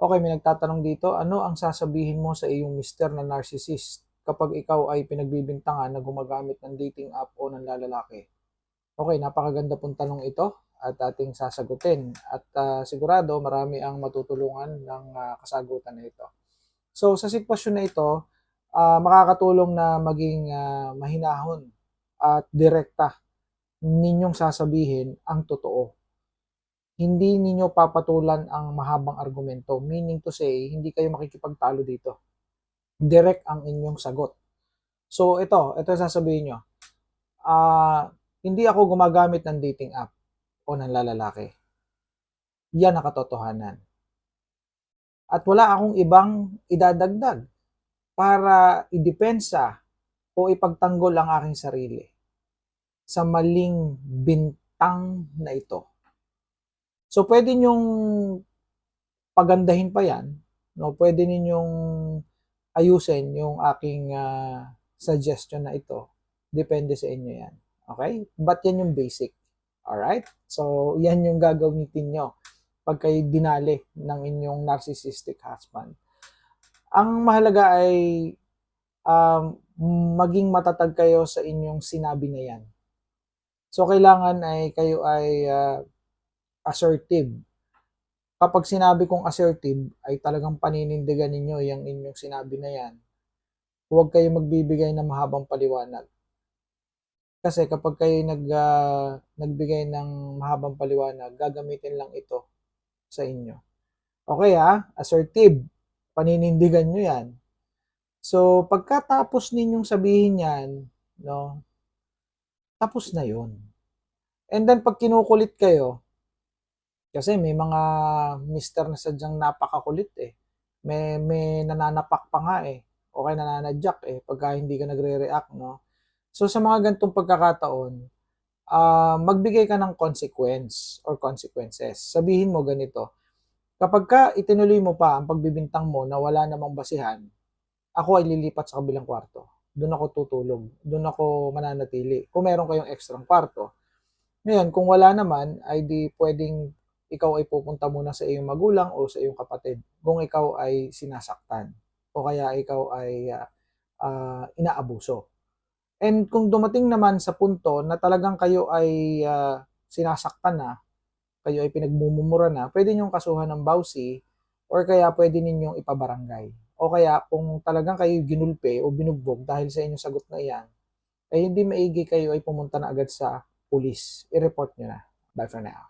Okay, may nagtatanong dito, ano ang sasabihin mo sa iyong mister na narcissist kapag ikaw ay pinagbibintangan na gumagamit ng dating app o ng lalaki? Okay, napakaganda pong tanong ito at ating sasagutin at sigurado marami ang matutulungan ng kasagutan na ito. So sa sitwasyon na ito, makakatulong na maging mahinahon at direkta ninyong sasabihin ang totoo. Hindi ninyo papatulan ang mahabang argumento. Meaning to say, hindi kayo makikipagtalo dito. Direct ang inyong sagot. So ito sasabihin nyo. Hindi ako gumagamit ng dating app o ng lalaki. Yan ang katotohanan. At wala akong ibang idadagdag para idepensa o ipagtanggol ang aking sarili sa maling bintang na ito. So pwede nyong pagandahin pa yan, no? Pwede ninyong ayusin yung aking suggestion na ito. Depende sa inyo yan. Okay? But yan yung basic. Alright? So, yan yung gagamitin nyo pag kayo dinali ng inyong narcissistic husband. Ang mahalaga ay maging matatag kayo sa inyong sinabi na yan. So, kailangan ay kayo ay assertive. Kapag sinabi kong assertive, ay talagang paninindigan ninyo yung inyong sinabi na yan. Huwag kayo magbibigay ng mahabang paliwanag. Kasi kapag kayo nagbigay ng mahabang paliwanag, gagamitin lang ito sa inyo. Okay assertive. Paninindigan nyo yan. So, pagkatapos ninyong sabihin yan, no, tapos na yun. And then, pag kinukulit kayo, kasi may mga mister na sadyang napakakulit eh. May nananapak pa nga eh. O kaya nananadyak eh pagka hindi ka nagre-react, no? So sa mga ganitong pagkakataon, magbigay ka ng consequence or consequences. Sabihin mo ganito, kapag ka itinuloy mo pa ang pagbibintang mo na wala namang basihan, ako ay lilipat sa kabilang kwarto. Doon ako tutulog. Doon ako mananatili. Kung meron kayong extra kwarto. Ngayon, kung wala naman, ay di pwedeng ikaw ay pupunta muna sa iyong magulang o sa iyong kapatid kung ikaw ay sinasaktan o kaya ikaw ay inaabuso. And kung dumating naman sa punto na talagang kayo ay sinasaktan na, kayo ay pinagmumura na, pwede niyong kasuhan ng bawsi or kaya pwede ninyong ipabarangay. O kaya kung talagang kayo ginulpe o binugbog dahil sa inyong sagot na iyan, ay hindi maigi kayo ay pumunta na agad sa pulis. I-report nyo na. Bye for now.